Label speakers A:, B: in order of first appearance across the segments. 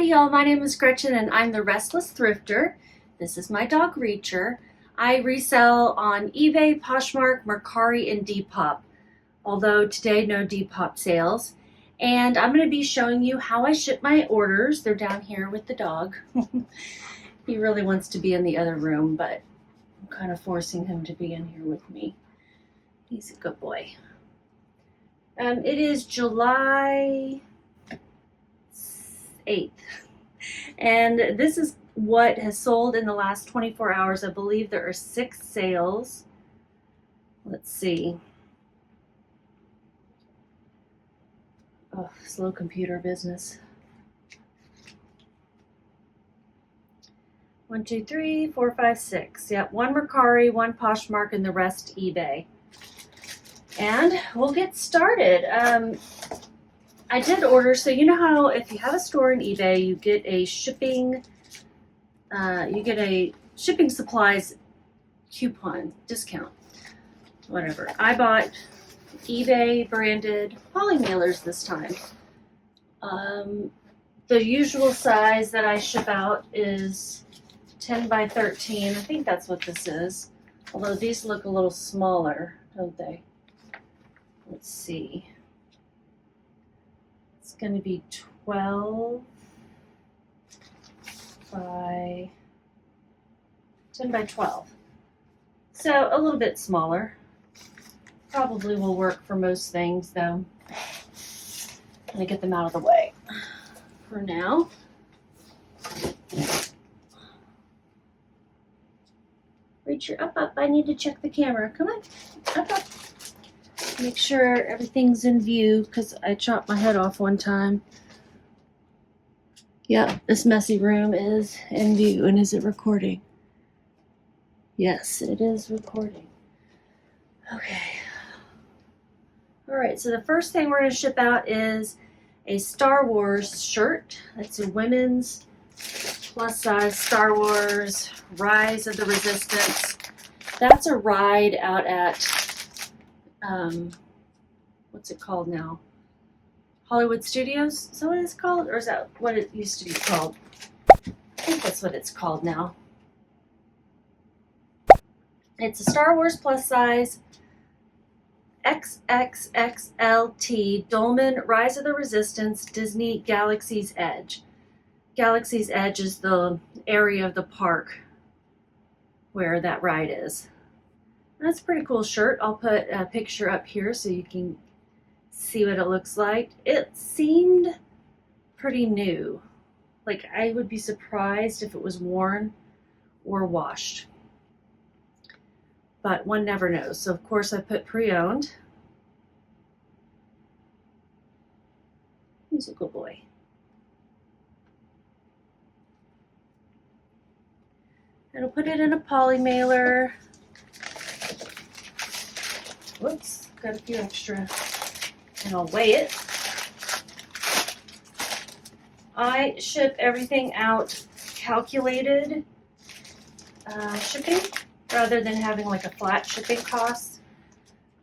A: Howdy y'all, my name is Gretchen and I'm the Restless Thrifter. This is my dog Reacher. I resell on eBay, Poshmark, Mercari, and Depop. Although today no Depop sales. And I'm going to be showing you how I ship my orders. They're down here with the dog. He really wants to be in the other room, but I'm kind of forcing him to be in here with me. He's a good boy. It is July 8th. And this is what has sold in the last 24 hours. I believe there are 6 sales. Let's see. Oh, slow computer business. 1, 2, 3, 4, 5, 6. Yep, 1 Mercari, 1 Poshmark, and the rest eBay. And we'll get started. I did order, so you know how if you have a store in eBay, you get a shipping supplies coupon discount, whatever. I bought eBay branded poly mailers this time. The usual size that I ship out is 10 by 13. I think that's what this is. Although these look a little smaller, don't they? Let's see. It's going to be 12 by 10 by 12. So a little bit smaller. Probably will work for most things though. I'm going to get them out of the way for now. Reach up. I need to check the camera. Come on. Up. Make sure everything's in view because I chopped my head off one time. Yep, this messy room is in view. And is it recording? Yes, it is recording. Okay. Alright, so the first thing we're going to ship out is a Star Wars shirt. It's a women's plus size Star Wars Rise of the Resistance. That's a ride out at what's it called now? Hollywood Studios? Is that what it's called? Or is that what it used to be called? I think that's what it's called now. It's a Star Wars plus size XXXLT Dolman Rise of the Resistance Disney Galaxy's Edge. Galaxy's Edge is the area of the park where that ride is. That's a pretty cool shirt. I'll put a picture up here so you can see what it looks like. It seemed pretty new. Like I would be surprised if it was worn or washed. But one never knows. So of course I put pre-owned. He's a good boy. And I'll put it in a poly mailer. Whoops, got a few extra. And I'll weigh it. I ship everything out calculated shipping rather than having like a flat shipping cost.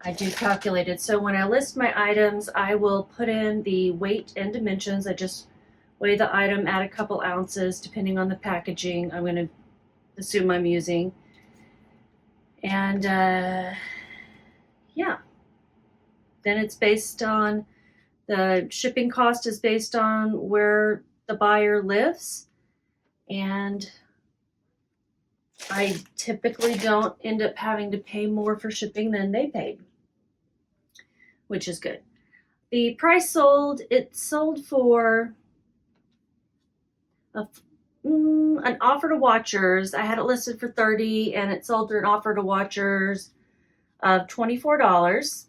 A: I do calculated. So when I list my items, I will put in the weight and dimensions. I just weigh the item, add a couple ounces depending on the packaging I'm going to assume I'm using. And yeah. Then it's based on, the shipping cost is based on where the buyer lives. And I typically don't end up having to pay more for shipping than they paid, which is good. The price sold, it sold for an offer to watchers. I had it listed for $30 and it sold through an offer to watchers of $24.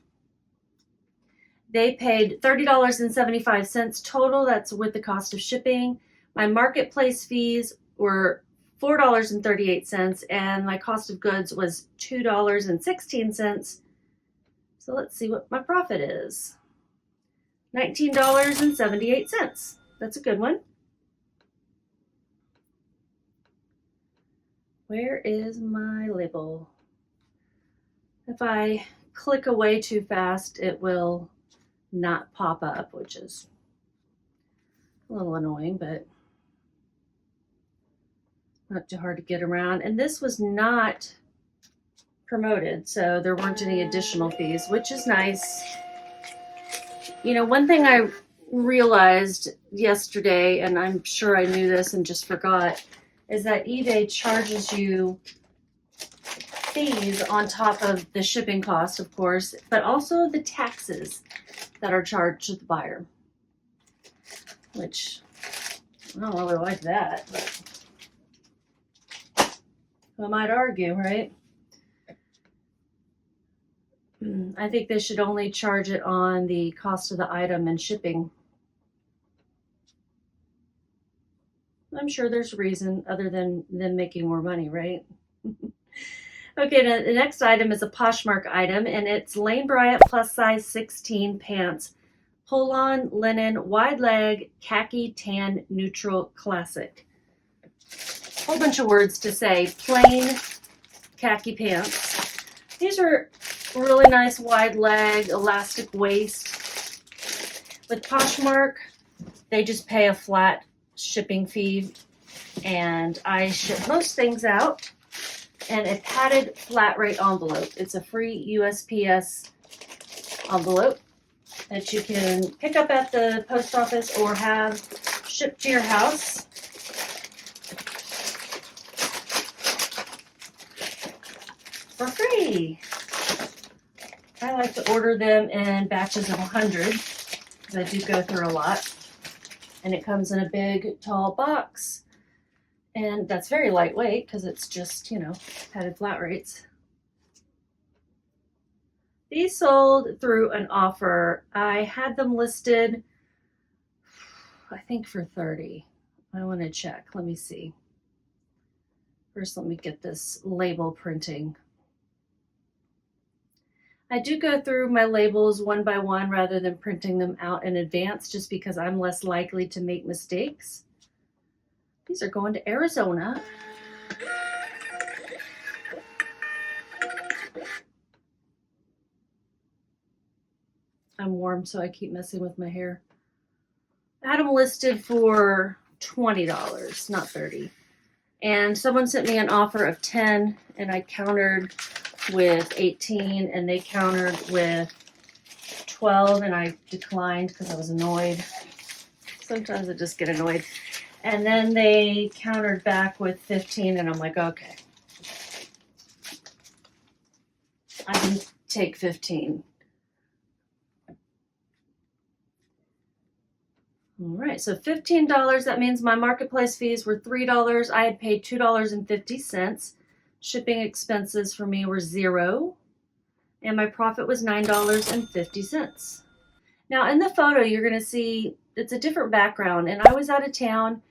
A: They paid $30.75 total. That's with the cost of shipping. My marketplace fees were $4.38 and my cost of goods was $2.16. So let's see what my profit is. $19.78. That's a good one. Where is my label? If I click away too fast, it will not pop up, which is a little annoying, but not too hard to get around. And this was not promoted, so there weren't any additional fees, which is nice. You know, one thing I realized yesterday, and I'm sure I knew this and just forgot, is that eBay charges you fees on top of the shipping cost, of course, but also the taxes that are charged to the buyer, which I don't really like that, but who might argue, right? I think they should only charge it on the cost of the item and shipping. I'm sure there's a reason other than them making more money, right? Okay, the next item is a Poshmark item, and it's Lane Bryant plus size 16 pants, pull-on linen, wide leg, khaki tan neutral classic. Whole bunch of words to say. Plain khaki pants. These are really nice wide leg, elastic waist. With Poshmark, they just pay a flat shipping fee, and I ship most things out. And a padded flat rate envelope. It's a free USPS envelope that you can pick up at the post office or have shipped to your house. For free. I like to order them in batches of 100 because I do go through a lot. And it comes in a big, tall box. And that's very lightweight because it's just, you know, padded flat rates. These sold through an offer. I had them listed, I think, for $30. I want to check. Let me see. First, let me get this label printing. I do go through my labels one by one rather than printing them out in advance just because I'm less likely to make mistakes. These are going to Arizona. I'm warm, so I keep messing with my hair. I had them listed for $20, not $30. And someone sent me an offer of 10, and I countered with 18, and they countered with 12, and I declined because I was annoyed. Sometimes I just get annoyed. And then they countered back with 15, and I'm like, okay, I can take 15. All right, so $15, that means my marketplace fees were $3. I had paid $2.50. Shipping expenses for me were $0. And my profit was $9.50. Now in the photo, you're gonna see it's a different background, and I was out of town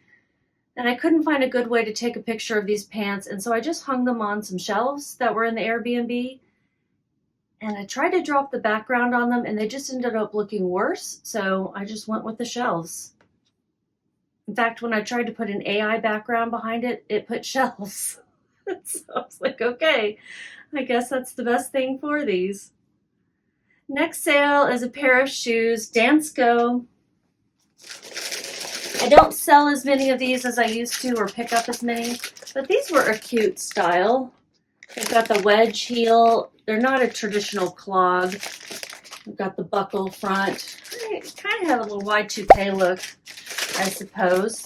A: and I couldn't find a good way to take a picture of these pants, and so I just hung them on some shelves that were in the Airbnb, and I tried to drop the background on them, and they just ended up looking worse, so I just went with the shelves. In fact, when I tried to put an AI background behind it, it put shelves. So I was like, okay, I guess that's the best thing for these. Next sale is a pair of shoes, Dance Go. I don't sell as many of these as I used to or pick up as many, but these were a cute style. They've got the wedge heel. They're not a traditional clog. They've got the buckle front. They kind of have a little Y2K look, I suppose.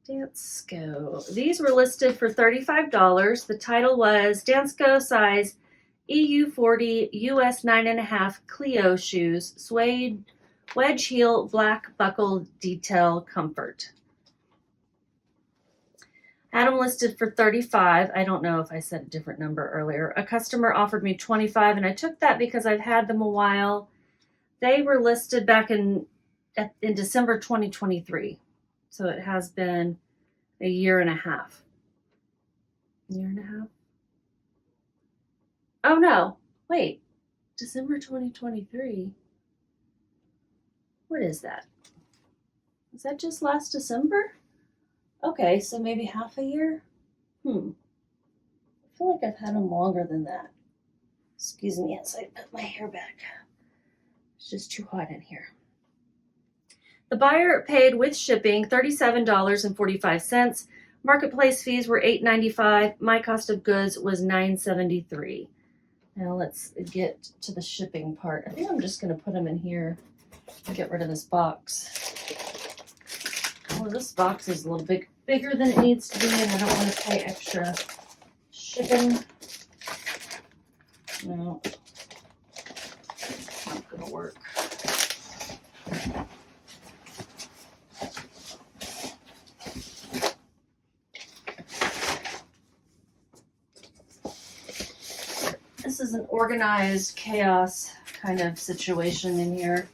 A: Dance Go. These were listed for $35. The title was Dance Go size EU40 US 9.5 Clio shoes, suede, wedge heel, black buckle detail comfort. Had them listed for $35. I don't know if I said a different number earlier. A customer offered me $25, and I took that because I've had them a while. They were listed back in December 2023. So it has been a year and a half. Year and a half? Oh no, wait. December 2023. What is that? Is that just last December? Okay, so maybe half a year? I feel like I've had them longer than that. Excuse me as I put my hair back. It's just too hot in here. The buyer paid with shipping $37.45. Marketplace fees were $8.95. My cost of goods was $9.73. Now let's get to the shipping part. I think I'm just going to put them in here and get rid of this box. Oh, this box is a little bit bigger than it needs to be, and I don't want to pay extra shipping. No, it's not going to work. This is an organized chaos kind of situation in here.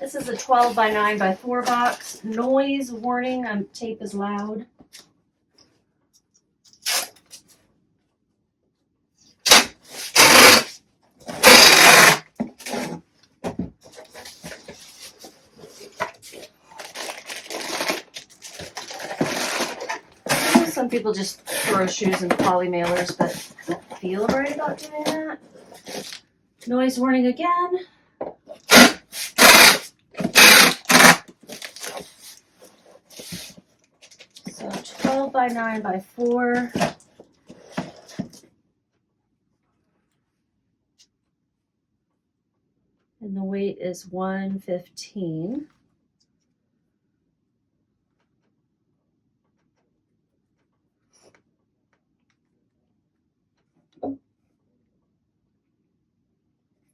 A: This is a 12 by 9 by 4 box. Noise warning, tape is loud. Some people just throw shoes in poly mailers, but I don't feel right about doing that. Noise warning again. So 12 by 9 by 4. And the weight is 115.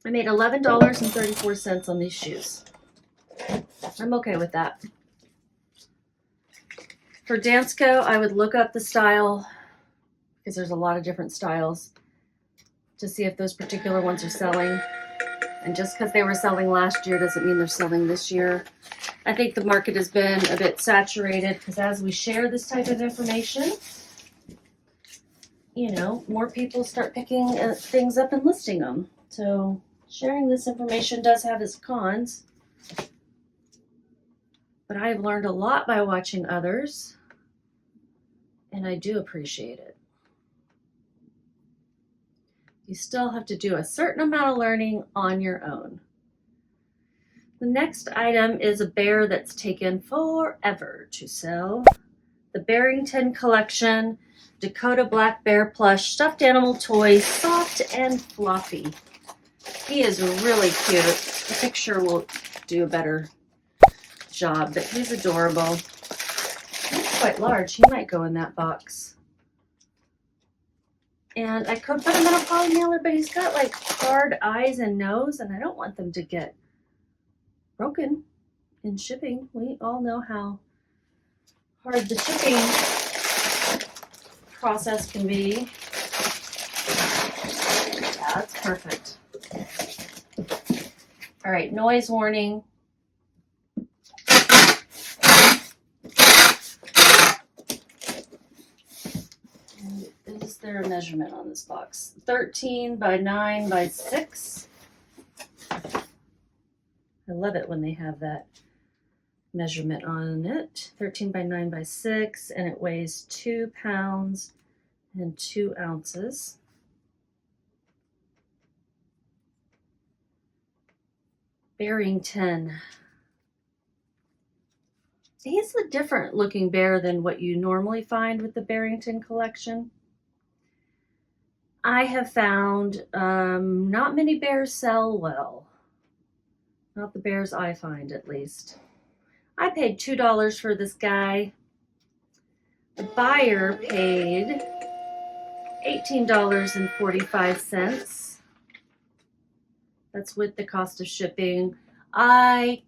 A: I made $11.34 on these shoes. I'm okay with that. For Dansko, I would look up the style because there's a lot of different styles to see if those particular ones are selling. And just because they were selling last year doesn't mean they're selling this year. I think the market has been a bit saturated because as we share this type of information, you know, more people start picking things up and listing them. So sharing this information does have its cons, but I have learned a lot by watching others, and I do appreciate it. You still have to do a certain amount of learning on your own. The next item is a bear that's taken forever to sell. The Barrington Collection Dakota Black Bear Plush Stuffed Animal Toy, soft and fluffy. He is really cute. The picture will do a better job, but he's adorable. He's quite large. He might go in that box. And I could put him in a poly mailer, but he's got like hard eyes and nose, and I don't want them to get broken in shipping. We all know how hard the shipping process can be. Yeah, that's perfect. All right, noise warning. And is there a measurement on this box? 13 by 9 by 6. I love it when they have that measurement on it. 13 by 9 by 6, and it weighs 2 pounds and 2 ounces. Barrington. He's a different looking bear than what you normally find with the Barrington collection. I have found not many bears sell well. Not the bears I find, at least. I paid $2 for this guy. The buyer paid $18.45. That's with the cost of shipping. Did I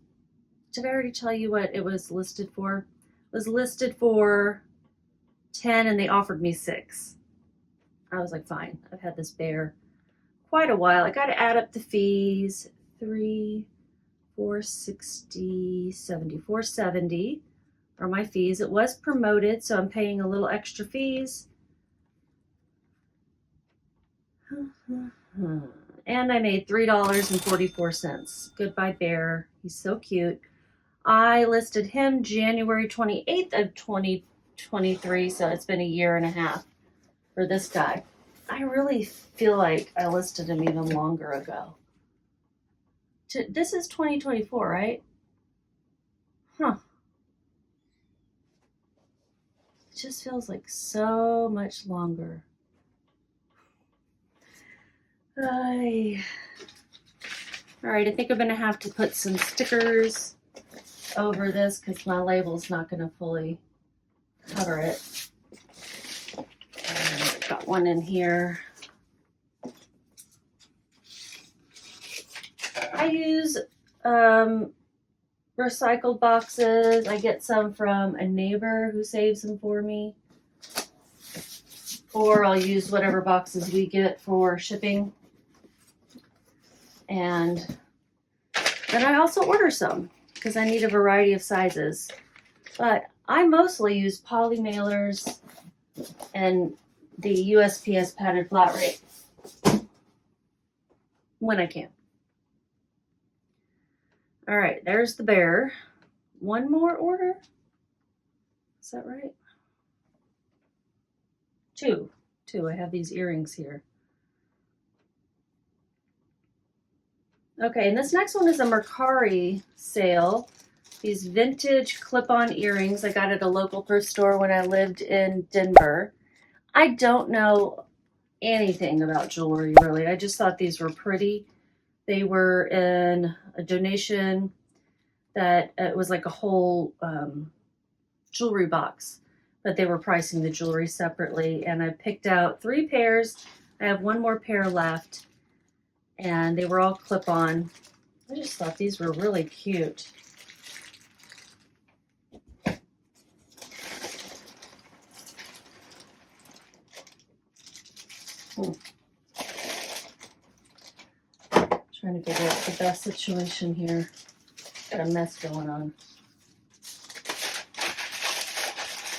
A: already tell you what it was listed for? It was listed for 10 and they offered me 6. I was like, fine. I've had this bear quite a while. I got to add up the fees. 3, 460, 70, 470 are my fees. It was promoted, so I'm paying a little extra fees. And I made $3.44. Goodbye, bear. He's so cute. I listed him January 28th of 2023, so it's been a year and a half for this guy. I really feel like I listed him even longer ago. This is 2024, right? Huh. It just feels like so much longer. All right, I think I'm gonna have to put some stickers over this because my label's not gonna fully cover it. Got one in here. I use recycled boxes. I get some from a neighbor who saves them for me. Or I'll use whatever boxes we get for shipping. And then I also order some because I need a variety of sizes. But I mostly use poly mailers and the USPS padded flat rate when I can. All right, there's the bear. One more order? Is that right? Two. I have these earrings here. Okay, and this next one is a Mercari sale. These vintage clip-on earrings I got at a local thrift store when I lived in Denver. I don't know anything about jewelry, really. I just thought these were pretty. They were in a donation that it was like a whole jewelry box, but they were pricing the jewelry separately. And I picked out 3 pairs. I have one more pair left, and they were all clip-on. I just thought these were really cute. Trying to get the best situation here. Got a mess going on.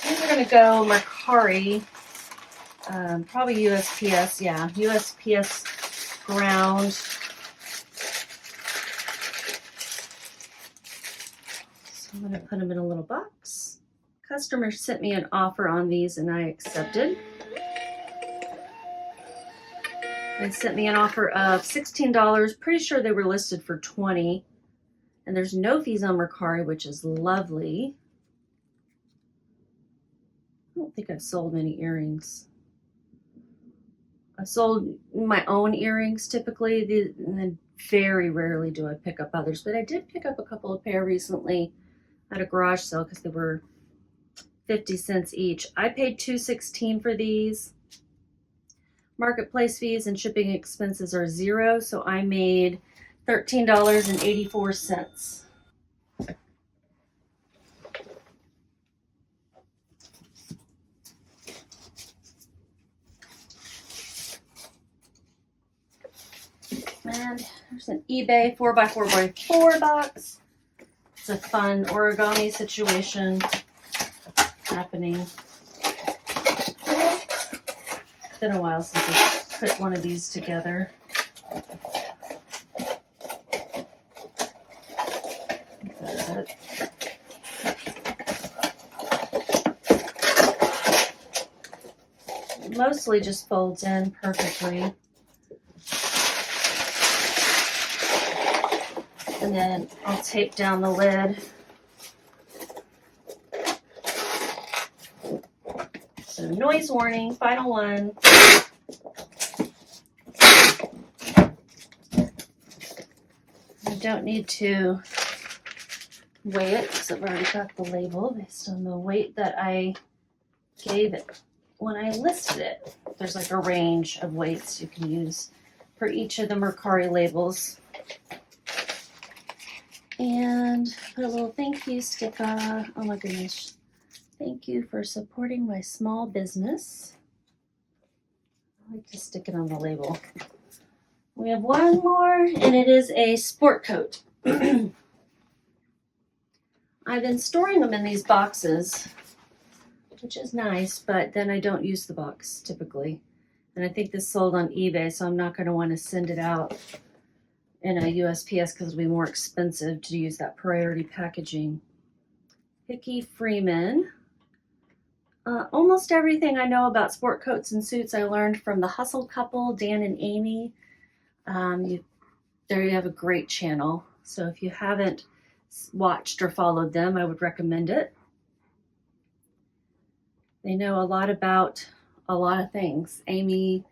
A: These are going to go Mercari, probably USPS, yeah, USPS ground. So I'm going to put them in a little box. Customer sent me an offer on these and I accepted. They sent me an offer of $16. Pretty sure they were listed for $20. And there's no fees on Mercari, which is lovely. I don't think I've sold many earrings. I've sold my own earrings typically, and then very rarely do I pick up others. But I did pick up a couple of pair recently at a garage sale because they were 50 cents each. I paid $2.16 for these. Marketplace fees and shipping expenses are $0, so I made $13.84. And there's an eBay 4x4x4 box. It's a fun origami situation happening. It's been a while since I put one of these together. It mostly just folds in perfectly. And then I'll tape down the lid. So noise warning, final one. I don't need to weigh it because I've already got the label based on the weight that I gave it when I listed it. There's like a range of weights you can use for each of the Mercari labels. And put a little thank you sticker. Oh my goodness. Thank you for supporting my small business. I like to stick it on the label. We have one more, and it is a sport coat. I've been storing them in these boxes, which is nice, but then I don't use the box typically. And I think this sold on eBay, so I'm not going to want to send it out in a USPS because it'll be more expensive to use that priority packaging. Hickey Freeman. Almost everything I know about sport coats and suits I learned from the Hustle couple, Dan and Amy. You there you have a great channel. So if you haven't watched or followed them, I would recommend it. They know a lot about a lot of things. Amy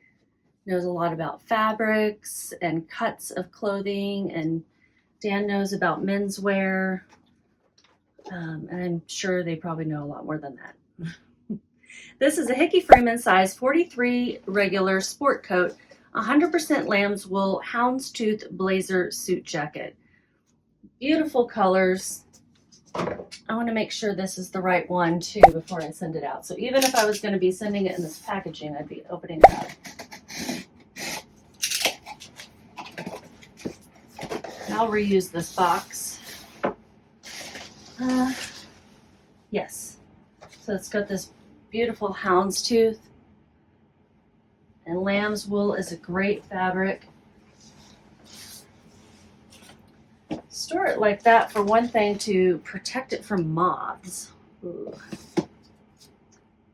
A: knows a lot about fabrics and cuts of clothing, and Dan knows about menswear. And I'm sure they probably know a lot more than that. This is a Hickey Freeman size 43 regular sport coat, 100% lamb's wool houndstooth blazer suit jacket. Beautiful colors. I want to make sure this is the right one too before I send it out. So even if I was going to be sending it in this packaging, I'd be opening it up. I'll reuse this box. Yes. So it's got this beautiful houndstooth. And lamb's wool is a great fabric. Store it like that for one thing to protect it from moths. Ooh.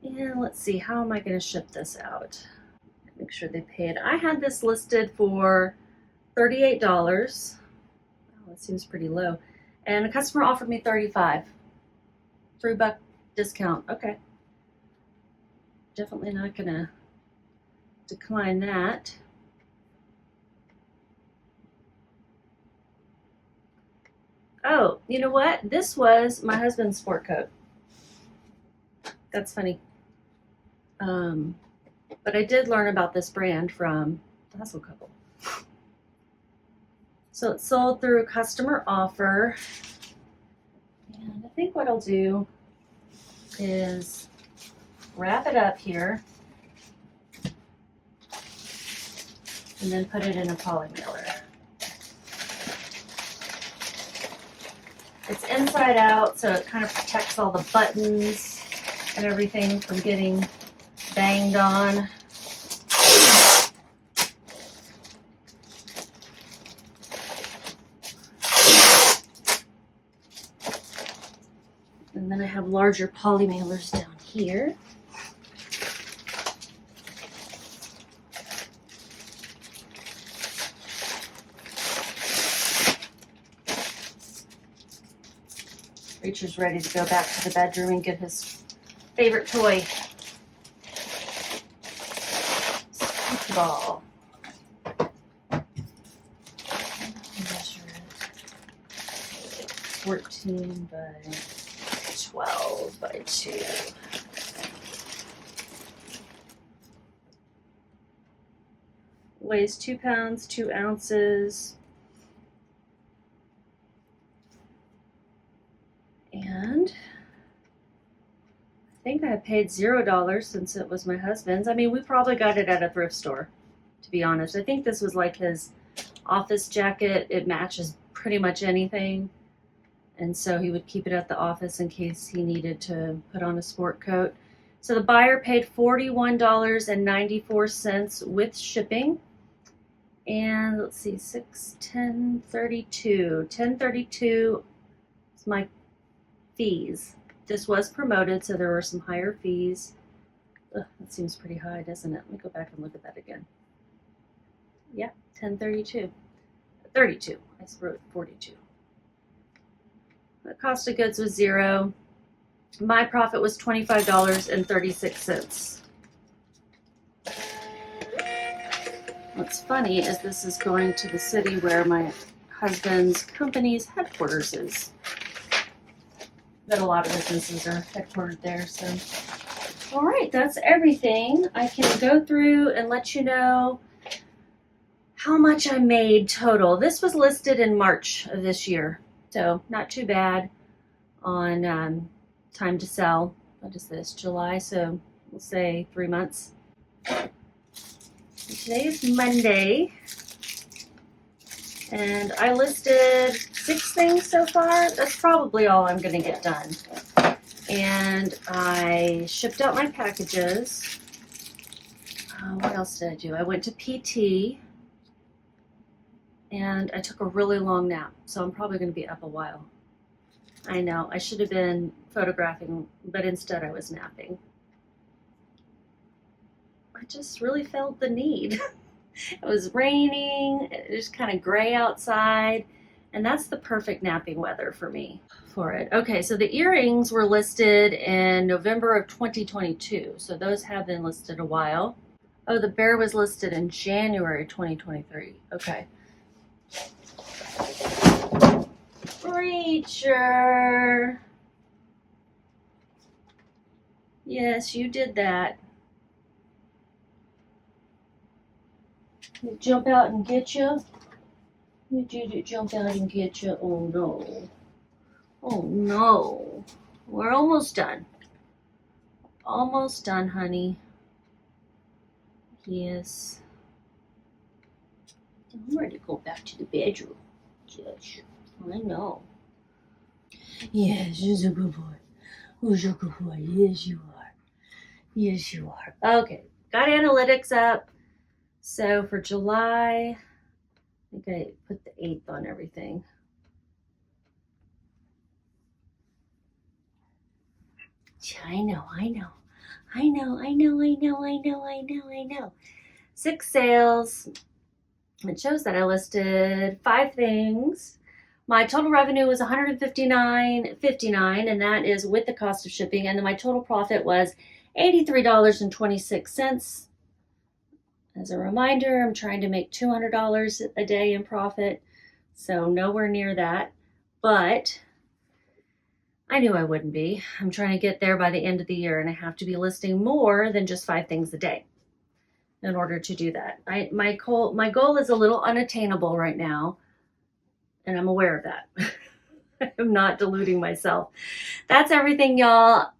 A: And let's see, how am I going to ship this out? Make sure they pay it. I had this listed for $38. Oh, that seems pretty low. And a customer offered me $35. $3 discount. Okay. Definitely not going to decline that. Oh, you know what? This was my husband's sport coat. That's funny. But I did learn about this brand from the Hustle Couple. So it's sold through a customer offer. And I think what I'll do is wrap it up here and then put it in a poly mailer. It's inside out, so it kind of protects all the buttons and everything from getting banged on. And then I have larger poly mailers down here. Reacher's ready to go back to the bedroom and get his favorite toy. Squeaky ball. Measure it. 14 by 12 by 2. Weighs 2 pounds, 2 ounces. And I think I paid $0 since it was my husband's. I mean, we probably got it at a thrift store, to be honest. I think this was like his office jacket. It matches pretty much anything. And so he would keep it at the office in case he needed to put on a sport coat. So the buyer paid $41.94 with shipping. And let's see, 1032. 1032 is my fees. This was promoted, so there were some higher fees. Ugh, that seems pretty high, doesn't it? Let me go back and look at that again. Yeah, 1032. 32. I wrote 42. The cost of goods was $0. My profit was $25.36. What's funny is this is going to the city where my husband's company's headquarters is. That a lot of businesses are headquartered there. So, all right, that's everything. I can go through and let you know how much I made total. This was listed in March of this year, so not too bad on time to sell. What is this, July? So we'll say 3 months. Today is Monday, and I listed 6 things so far. That's probably all I'm going to get done. And I shipped out my packages. What else did I do? I went to PT, and I took a really long nap, so I'm probably going to be up a while. I know, I should have been photographing, but instead I was napping. I just really felt the need. It was raining, it was kind of gray outside, and that's the perfect napping weather for me for it. Okay, so the earrings were listed in November of 2022, so those have been listed a while. Oh, the bear was listed in January 2023. Okay. Reacher. Yes, you did that. Did it jump out and get you? Did it jump out and get you? Oh no. Oh no. We're almost done. Almost done, honey. Yes. I'm ready to go back to the bedroom. Yes, I know. Yes, you're a good boy. Who's a good boy? Yes, you are. Yes, you are. Okay, got analytics up. So for July, I think I put the 8th on everything. I know. 6 sales. It shows that I listed 5 things. My total revenue was $159.59, and that is with the cost of shipping. And then my total profit was $83.26. As a reminder, I'm trying to make $200 a day in profit, so nowhere near that. But I knew I wouldn't be. I'm trying to get there by the end of the year, and I have to be listing more than just 5 things a day in order to do that. My goal is a little unattainable right now, and I'm aware of that. I'm not deluding myself. That's everything, y'all.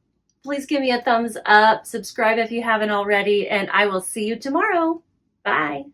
A: Please give me a thumbs up, subscribe if you haven't already, and I will see you tomorrow. Bye.